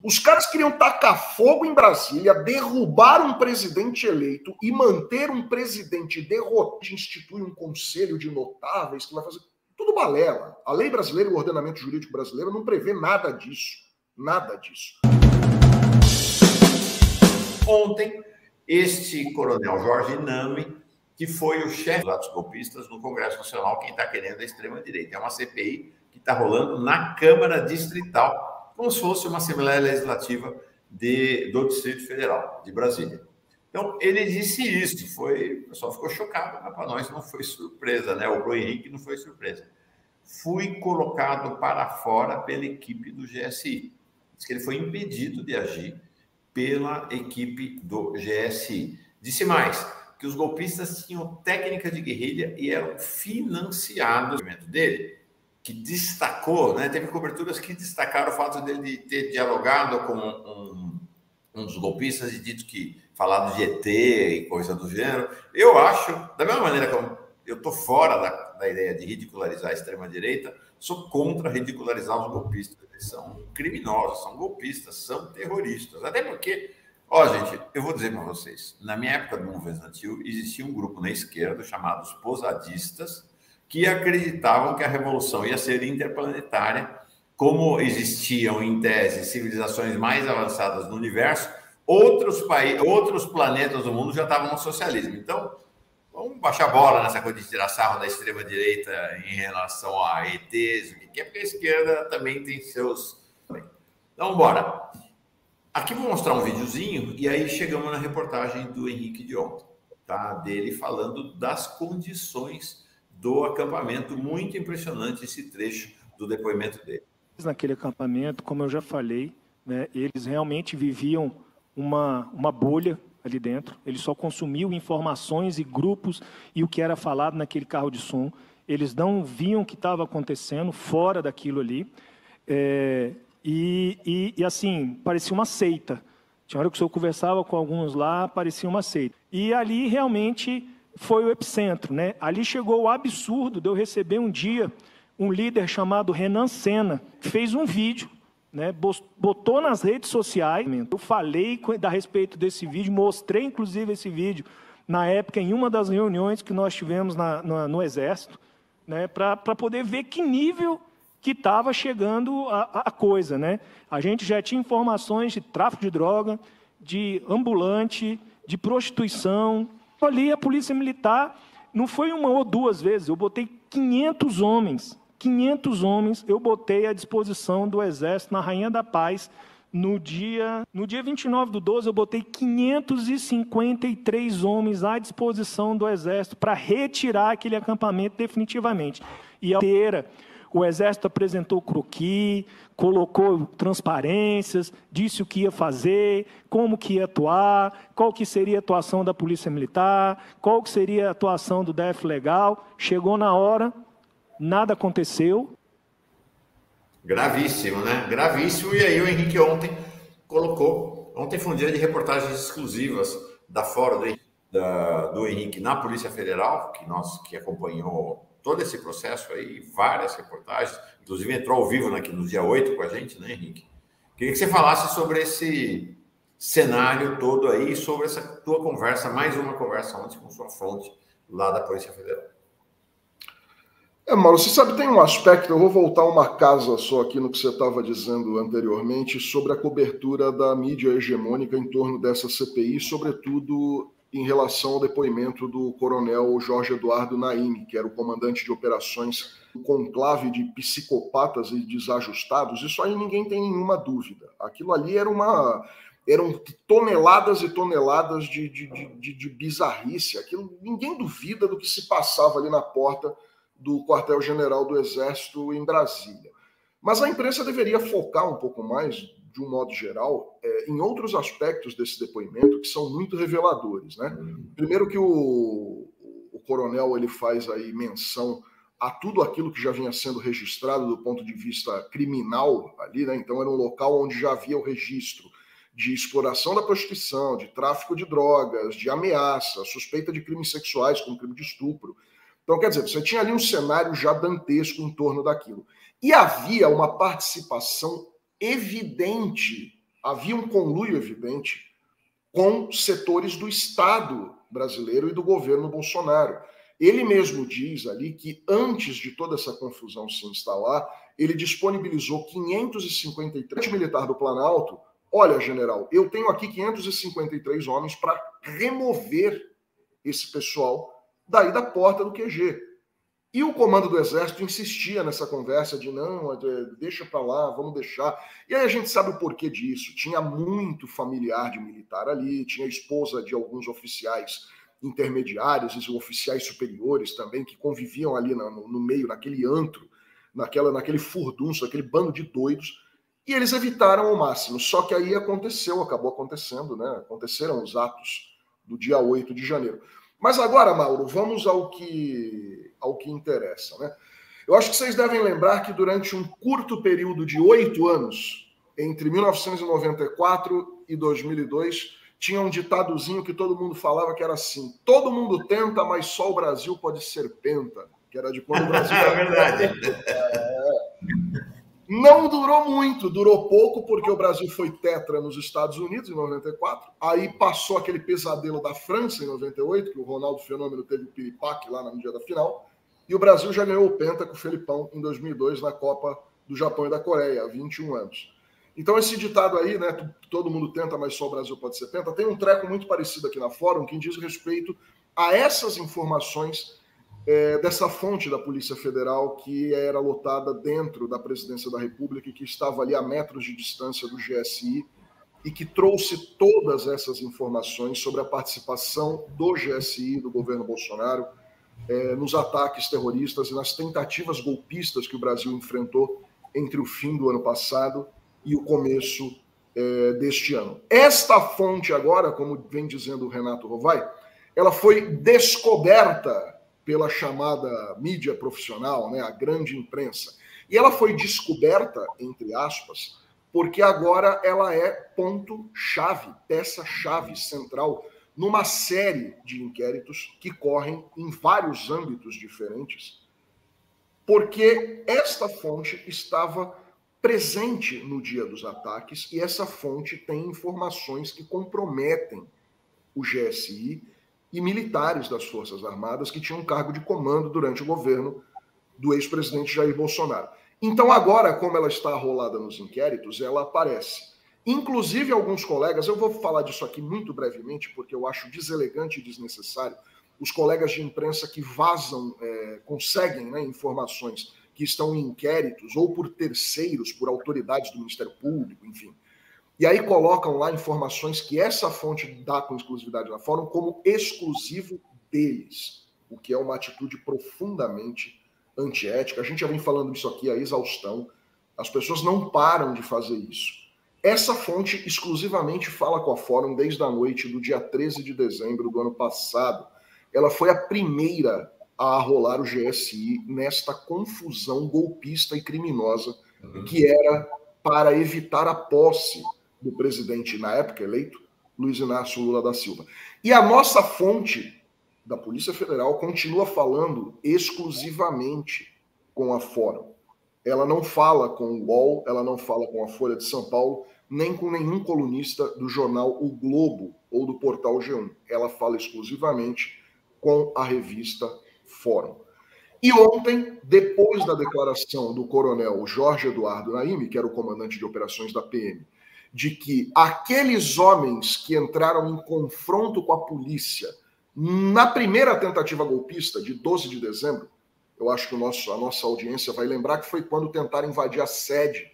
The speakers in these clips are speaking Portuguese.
Os caras queriam tacar fogo em Brasília, derrubar um presidente eleito e manter um presidente derrotado, instituir um conselho de notáveis que vai fazer tudo balela. A lei brasileira e o ordenamento jurídico brasileiro não prevê nada disso. Nada disso. Ontem, este coronel Jorge Nami, que foi o chefe dos atos golpistas no Congresso Nacional, quem está querendo a extrema-direita. É uma CPI que está rolando na Câmara Distrital, como se fosse uma Assembleia Legislativa do Distrito Federal, de Brasília. Então, ele disse isso, o pessoal ficou chocado, mas para nós não foi surpresa, né? O Henrique não foi surpresa. Fui colocado para fora pela equipe do GSI. Diz que ele foi impedido de agir pela equipe do GSI. Disse mais, que os golpistas tinham técnica de guerrilha e eram financiados. O movimento dele, que destacou, né, teve coberturas que destacaram o fato dele ter dialogado com um dos golpistas e dito que falado de ET e coisa do gênero. Eu acho, da mesma maneira que eu estou fora da ideia de ridicularizar a extrema-direita, sou contra ridicularizar os golpistas. Eles são criminosos, são golpistas, são terroristas. Até porque, gente, eu vou dizer para vocês, na minha época do movimento estudantil, existia um grupo na esquerda chamado os posadistas, que acreditavam que a revolução ia ser interplanetária, como existiam, em tese, civilizações mais avançadas no universo, outros planetas do mundo já estavam no socialismo. Então, vamos baixar a bola nessa coisa de tirar sarro da extrema-direita em relação a ETs, o que é, porque a esquerda também tem seus... Então, bora. Aqui vou mostrar um videozinho e aí chegamos na reportagem do Henrique de ontem, tá? Dele falando das condições do acampamento. Muito impressionante esse trecho do depoimento dele. Naquele acampamento, como eu já falei, né, eles realmente viviam uma bolha ali dentro. Eles só consumiam informações e grupos e o que era falado naquele carro de som. Eles não viam o que estava acontecendo fora daquilo ali. E assim, parecia uma seita. Tinha hora que o senhor conversava com alguns lá, parecia uma seita. E ali realmente foi o epicentro, né? Ali chegou o absurdo de eu receber um dia um líder chamado Renan Senna, que fez um vídeo, né, botou nas redes sociais. Eu falei a respeito desse vídeo, mostrei inclusive esse vídeo na época em uma das reuniões que nós tivemos no Exército, né, para poder ver que nível que estava chegando a coisa, né? A gente já tinha informações de tráfico de droga, de ambulante, de prostituição. Ali a Polícia Militar não foi uma ou duas vezes, eu botei 500 homens eu botei à disposição do Exército na Rainha da Paz. No dia 29/12, eu botei 553 homens à disposição do Exército para retirar aquele acampamento definitivamente. E o Exército apresentou croquis, colocou transparências, disse o que ia fazer, como que ia atuar, qual que seria a atuação da Polícia Militar, qual que seria a atuação do DF Legal. Chegou na hora, nada aconteceu. Gravíssimo, né? Gravíssimo. E aí o Henrique ontem colocou... Ontem foi um dia de reportagens exclusivas da Fora do Henrique na Polícia Federal, que acompanhou todo esse processo aí, várias reportagens, inclusive entrou ao vivo aqui no dia 8 com a gente, né, Henrique? Queria que você falasse sobre esse cenário todo aí, sobre essa tua conversa, mais uma conversa ontem com sua fonte lá da Polícia Federal. Mauro, você sabe, tem um aspecto, eu vou voltar uma casa só aqui no que você estava dizendo anteriormente, sobre a cobertura da mídia hegemônica em torno dessa CPI, sobretudo em relação ao depoimento do coronel Jorge Eduardo Naime, que era o comandante de operações do conclave de psicopatas e desajustados. Isso aí ninguém tem nenhuma dúvida. Aquilo ali eram toneladas e toneladas de bizarrice. Aquilo, ninguém duvida do que se passava ali na porta do quartel-general do Exército em Brasília. Mas a imprensa deveria focar um pouco mais, de um modo geral, em outros aspectos desse depoimento que são muito reveladores, né? Primeiro que o coronel ele faz aí menção a tudo aquilo que já vinha sendo registrado do ponto de vista criminal ali, né? Então era um local onde já havia o registro de exploração da prostituição, de tráfico de drogas, de ameaça, suspeita de crimes sexuais, como crime de estupro. Então, quer dizer, você tinha ali um cenário já dantesco em torno daquilo. E havia uma participação evidente havia um conluio evidente com setores do Estado brasileiro e do governo Bolsonaro. Ele mesmo diz ali que antes de toda essa confusão se instalar, ele disponibilizou 553 militares do Planalto. Olha, general, eu tenho aqui 553 homens para remover esse pessoal daí da porta do QG. E o comando do Exército insistia nessa conversa de não, deixa para lá, vamos deixar. E aí a gente sabe o porquê disso. Tinha muito familiar de militar ali, tinha a esposa de alguns oficiais intermediários e oficiais superiores também, que conviviam ali no meio, naquele antro, naquele furdunço, naquele bando de doidos, e eles evitaram ao máximo. Só que aí acabou acontecendo, né? Aconteceram os atos do dia 8 de janeiro. Mas agora, Mauro, vamos ao que interessa, né? Eu acho que vocês devem lembrar que durante um curto período de 8 anos, entre 1994 e 2002, tinha um ditadozinho que todo mundo falava que era assim: todo mundo tenta, mas só o Brasil pode ser penta. Que era de quando o Brasil... É verdade. Não durou muito, durou pouco, porque o Brasil foi tetra nos Estados Unidos em 94, aí passou aquele pesadelo da França em 98, que o Ronaldo Fenômeno teve piripaque lá no dia da final, e o Brasil já ganhou o penta com o Felipão em 2002 na Copa do Japão e da Coreia, há 21 anos. Então esse ditado aí, né, todo mundo tenta, mas só o Brasil pode ser penta, tem um treco muito parecido aqui na Fórum, que diz respeito a essas informações dessa fonte da Polícia Federal que era lotada dentro da Presidência da República e que estava ali a metros de distância do GSI e que trouxe todas essas informações sobre a participação do GSI, do governo Bolsonaro, nos ataques terroristas e nas tentativas golpistas que o Brasil enfrentou entre o fim do ano passado e o começo deste ano. Esta fonte agora, como vem dizendo o Renato Rovai, ela foi descoberta pela chamada mídia profissional, né, a grande imprensa. E ela foi descoberta, entre aspas, porque agora ela é ponto-chave, peça-chave central, numa série de inquéritos que correm em vários âmbitos diferentes, porque esta fonte estava presente no dia dos ataques e essa fonte tem informações que comprometem o GSI e militares das Forças Armadas que tinham cargo de comando durante o governo do ex-presidente Jair Bolsonaro. Então agora, como ela está arrolada nos inquéritos, ela aparece. Inclusive alguns colegas, eu vou falar disso aqui muito brevemente, porque eu acho deselegante e desnecessário, os colegas de imprensa que vazam, conseguem, né, informações que estão em inquéritos, ou por terceiros, por autoridades do Ministério Público, enfim. E aí colocam lá informações que essa fonte dá com exclusividade na Fórum como exclusivo deles, o que é uma atitude profundamente antiética. A gente já vem falando disso aqui a exaustão. As pessoas não param de fazer isso. Essa fonte exclusivamente fala com a Fórum desde a noite do dia 13 de dezembro do ano passado. Ela foi a primeira a arrolar o GSI nesta confusão golpista e criminosa que era para evitar a posse do presidente, na época eleito, Luiz Inácio Lula da Silva. E a nossa fonte da Polícia Federal continua falando exclusivamente com a Fórum. Ela não fala com o UOL, ela não fala com a Folha de São Paulo, nem com nenhum colunista do jornal O Globo ou do portal G1. Ela fala exclusivamente com a revista Fórum. E ontem, depois da declaração do coronel Jorge Eduardo Naime, que era o comandante de operações da PM, de que aqueles homens que entraram em confronto com a polícia na primeira tentativa golpista de 12 de dezembro, eu acho que a nossa audiência vai lembrar que foi quando tentaram invadir a sede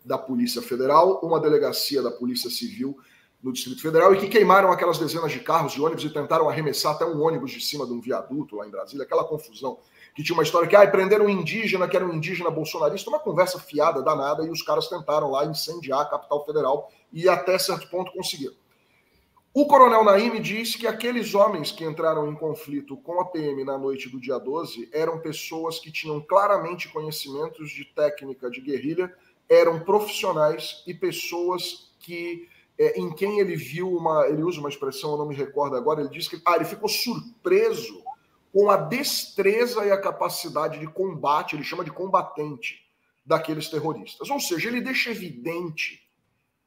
da Polícia Federal, uma delegacia da Polícia Civil no Distrito Federal, e que queimaram aquelas dezenas de carros e ônibus e tentaram arremessar até um ônibus de cima de um viaduto lá em Brasília, aquela confusão, que tinha uma história que prenderam um indígena, que era um indígena bolsonarista, uma conversa fiada, danada, e os caras tentaram lá incendiar a capital federal e até certo ponto conseguiram. O coronel Naime diz que aqueles homens que entraram em conflito com a PM na noite do dia 12 eram pessoas que tinham claramente conhecimentos de técnica de guerrilha, eram profissionais e pessoas que, em quem ele viu ele usa uma expressão, eu não me recordo agora, ele diz que ele ficou surpreso com a destreza e a capacidade de combate, ele chama de combatente, daqueles terroristas. Ou seja, ele deixa evidente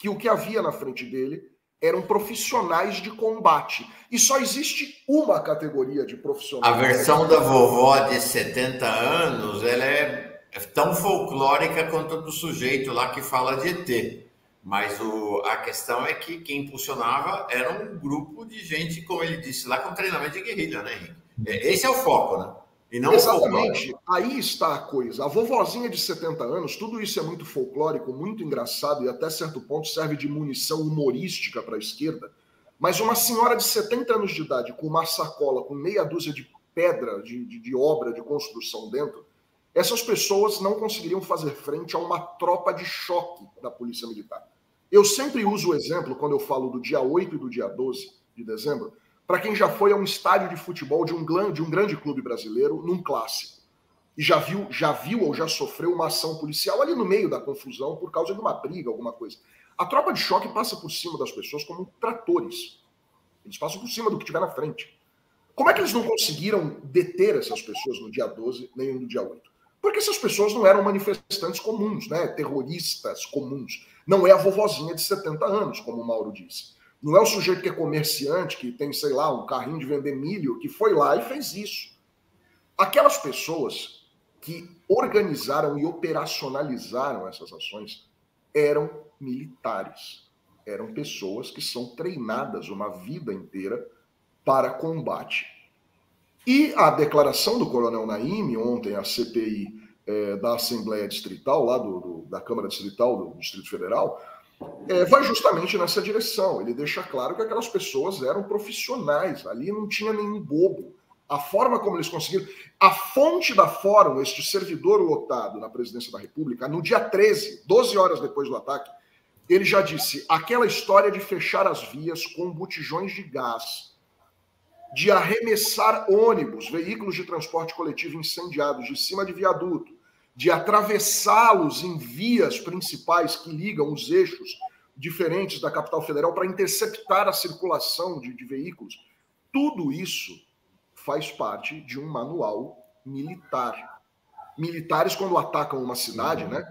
que o que havia na frente dele eram profissionais de combate. E só existe uma categoria de profissionais. A versão da vovó de 70 anos, ela é tão folclórica quanto a do sujeito lá que fala de ET. Mas a questão é que quem impulsionava era um grupo de gente, como ele disse lá, com treinamento de guerrilha, né, Henrique? Esse é o foco, né? E não exatamente, aí está a coisa. A vovozinha de 70 anos, tudo isso é muito folclórico, muito engraçado e até certo ponto serve de munição humorística para a esquerda, mas uma senhora de 70 anos de idade com uma sacola com meia dúzia de pedra de obra de construção dentro, essas pessoas não conseguiriam fazer frente a uma tropa de choque da Polícia Militar. Eu sempre uso o exemplo, quando eu falo do dia 8 e do dia 12 de dezembro, para quem já foi a um estádio de futebol de um grande clube brasileiro, num clássico, e já viu ou já sofreu uma ação policial ali no meio da confusão por causa de uma briga, alguma coisa. A tropa de choque passa por cima das pessoas como tratores. Eles passam por cima do que tiver na frente. Como é que eles não conseguiram deter essas pessoas no dia 12, nem no dia 8? Porque essas pessoas não eram manifestantes comuns, né? Terroristas comuns. Não é a vovozinha de 70 anos, como o Mauro disse. Não é o sujeito que é comerciante, que tem, sei lá, um carrinho de vender milho, que foi lá e fez isso. Aquelas pessoas que organizaram e operacionalizaram essas ações eram militares. Eram pessoas que são treinadas uma vida inteira para combate. E a declaração do Coronel Naim, ontem, a CPI da Assembleia Distrital, lá da Câmara Distrital do Distrito Federal, vai justamente nessa direção. Ele deixa claro que aquelas pessoas eram profissionais, ali não tinha nenhum bobo. A forma como eles conseguiram... A fonte da Fórum, este servidor lotado na Presidência da República, no dia 13, 12 horas depois do ataque, ele já disse, aquela história de fechar as vias com botijões de gás, de arremessar ônibus, veículos de transporte coletivo incendiados de cima de viaduto, de atravessá-los em vias principais que ligam os eixos diferentes da capital federal para interceptar a circulação de veículos. Tudo isso faz parte de um manual militar. Militares, quando atacam uma cidade, né?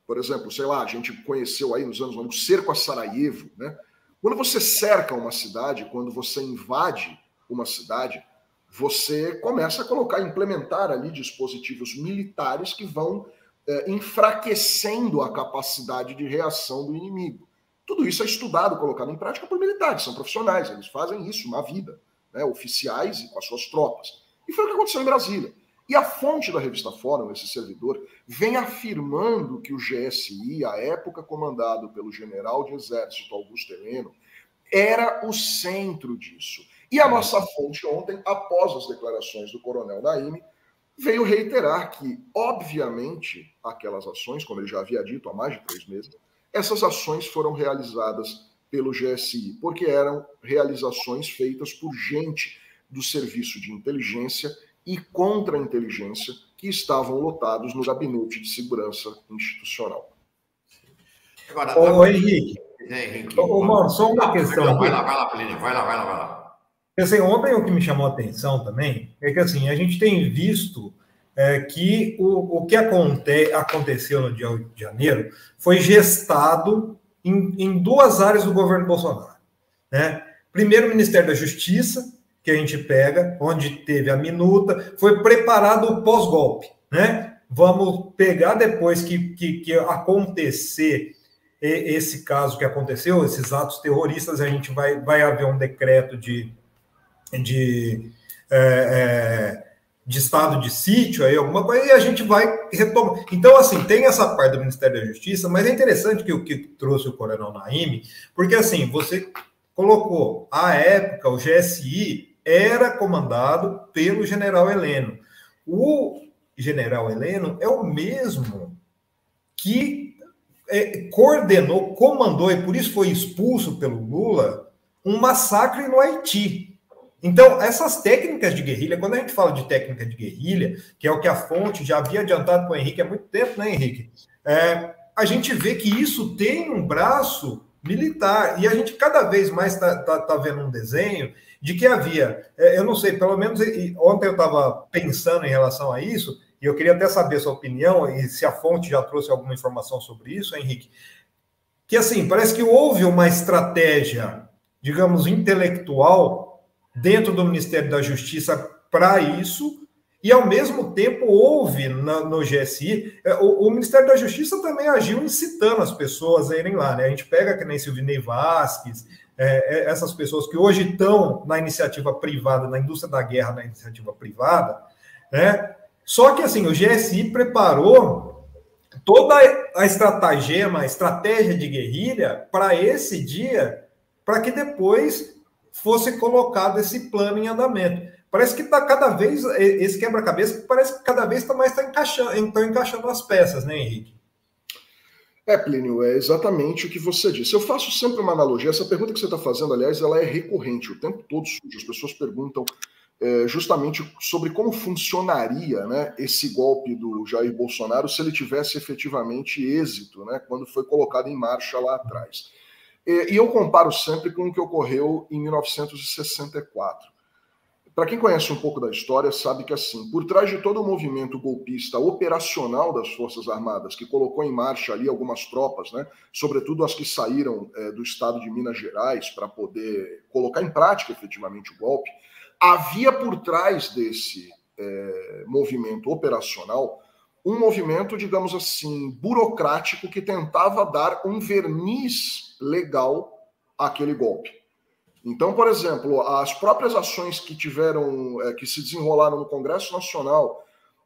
Por exemplo, sei lá, a gente conheceu aí nos anos 90 o cerco a Sarajevo, né? Quando você cerca uma cidade, quando você invade uma cidade, você começa a implementar ali dispositivos militares que vão enfraquecendo a capacidade de reação do inimigo. Tudo isso é estudado, colocado em prática por militares, são profissionais, eles fazem isso na vida, né, oficiais e com as suas tropas. E foi o que aconteceu em Brasília. E a fonte da revista Fórum, esse servidor, vem afirmando que o GSI, à época comandado pelo general de exército Augusto Heleno, era o centro disso. E a nossa fonte ontem, após as declarações do Coronel Naim, veio reiterar que, obviamente, aquelas ações, como ele já havia dito há mais de 3 meses, essas ações foram realizadas pelo GSI, porque eram realizações feitas por gente do serviço de inteligência e contra-inteligência que estavam lotados no gabinete de segurança institucional. Agora, Henrique. Mano, só uma questão. Vai lá, Plínio, vai lá. Assim, ontem o que me chamou a atenção também é que assim, a gente tem visto que o que aconteceu no dia 8 de janeiro foi gestado em 2 áreas do governo Bolsonaro. Né? Primeiro, o Ministério da Justiça, que a gente pega, onde teve a minuta, foi preparado o pós-golpe. Né? Vamos pegar depois que acontecer esse caso que aconteceu, esses atos terroristas, a gente vai haver um decreto de estado de sítio, aí alguma coisa, e a gente vai retomar. Então, assim, tem essa parte do Ministério da Justiça, mas é interessante que o que trouxe o Coronel Naim, porque, assim, você colocou, à época, o GSI era comandado pelo general Heleno. O general Heleno é o mesmo que coordenou, comandou, e por isso foi expulso pelo Lula, um massacre no Haiti. Então, essas técnicas de guerrilha, quando a gente fala de técnica de guerrilha, que é o que a fonte já havia adiantado para o Henrique há muito tempo, né, Henrique? A gente vê que isso tem um braço militar, e a gente cada vez mais está vendo um desenho de que havia, eu não sei, pelo menos ontem eu estava pensando em relação a isso, e eu queria até saber a sua opinião, e se a fonte já trouxe alguma informação sobre isso, Henrique. que, assim, parece que houve uma estratégia, digamos, intelectual dentro do Ministério da Justiça para isso, e, ao mesmo tempo, houve no GSI... O Ministério da Justiça também agiu incitando as pessoas a irem lá, né? A gente pega que nem Silvinei Vasquez, essas pessoas que hoje estão na iniciativa privada, na indústria da guerra, na iniciativa privada, né? Só que, assim, o GSI preparou toda a estratégia de guerrilha para esse dia, para que depois fosse colocado esse plano em andamento. Parece que está cada vez, esse quebra-cabeça, parece que cada vez está encaixando as peças, né, Henrique? Plínio, é exatamente o que você disse. Eu faço sempre uma analogia. Essa pergunta que você está fazendo, aliás, ela é recorrente. O tempo todo surge. As pessoas perguntam justamente sobre como funcionaria, né, esse golpe do Jair Bolsonaro se ele tivesse efetivamente êxito, né, quando foi colocado em marcha lá atrás. E eu comparo sempre com o que ocorreu em 1964. Para quem conhece um pouco da história, sabe que, assim, por trás de todo o movimento golpista operacional das Forças Armadas, que colocou em marcha ali algumas tropas, né, sobretudo as que saíram do estado de Minas Gerais para poder colocar em prática efetivamente o golpe, havia por trás desse movimento operacional um movimento, digamos assim, burocrático que tentava dar um verniz legal àquele golpe. Então, por exemplo, as próprias ações que que se desenrolaram no Congresso Nacional,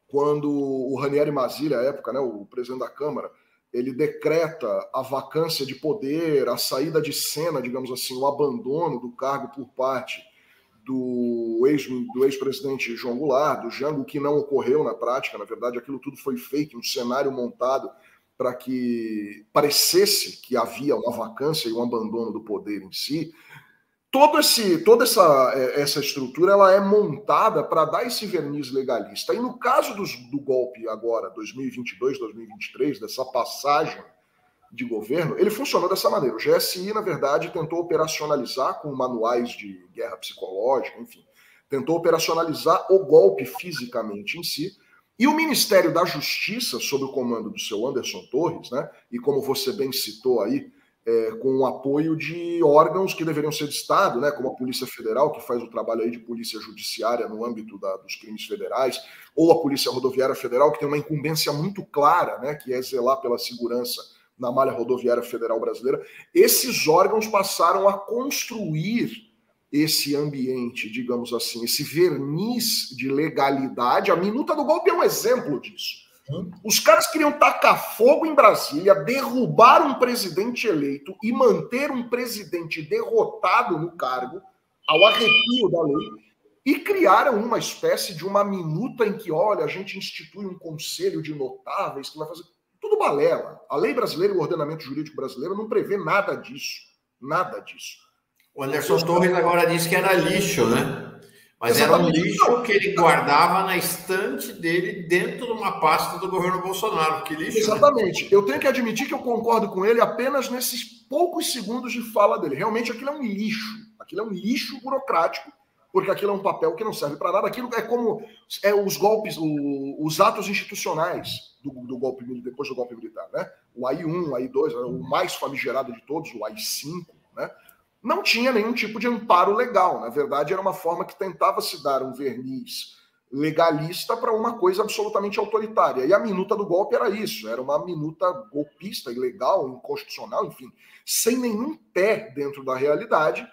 quando o Ranieri Mazzilli, à época, né, o presidente da Câmara, ele decreta a vacância de poder, a saída de cena, digamos assim, o abandono do cargo por parte do ex-presidente João Goulart, do Jango, que não ocorreu na prática. Na verdade, aquilo tudo foi feito, um cenário montado para que parecesse que havia uma vacância e um abandono do poder em si. Toda essa estrutura ela é montada para dar esse verniz legalista. E no caso do golpe agora, 2022, 2023, dessa passagem de governo, ele funcionou dessa maneira. O GSI, na verdade, tentou operacionalizar com manuais de guerra psicológica, enfim, tentou operacionalizar o golpe fisicamente em si. E o Ministério da Justiça, sob o comando do seu Anderson Torres, né, e como você bem citou aí, com o apoio de órgãos que deveriam ser de Estado, né, como a Polícia Federal, que faz o trabalho aí de polícia judiciária no âmbito dos crimes federais, ou a Polícia Rodoviária Federal, que tem uma incumbência muito clara, né, que é zelar pela segurança na malha rodoviária federal brasileira. Esses órgãos passaram a construir esse ambiente, digamos assim, esse verniz de legalidade. A minuta do golpe é um exemplo disso. Os caras queriam tacar fogo em Brasília, derrubar um presidente eleito e manter um presidente derrotado no cargo, ao arrepio da lei, e criaram uma espécie de uma minuta em que, olha, a gente institui um conselho de notáveis que vai fazer... Tudo balela. A lei brasileira e o ordenamento jurídico brasileiro não prevê nada disso. Nada disso. O Anderson Torres agora disse que era lixo, né? Mas exatamente. Era um lixo que ele guardava na estante dele dentro de uma pasta do governo Bolsonaro. Que lixo, exatamente. Né? Eu tenho que admitir que eu concordo com ele apenas nesses poucos segundos de fala dele. Realmente aquilo é um lixo. Aquilo é um lixo burocrático, porque aquilo é um papel que não serve para nada. Aquilo é como os golpes, os atos institucionais do golpe militar, depois do golpe militar, né? O AI-1, o AI-2, o mais famigerado de todos, o AI-5, né? Não tinha nenhum tipo de amparo legal. Na verdade, era uma forma que tentava se dar um verniz legalista para uma coisa absolutamente autoritária. E a minuta do golpe era isso, era uma minuta golpista, ilegal, inconstitucional, enfim, sem nenhum pé dentro da realidade,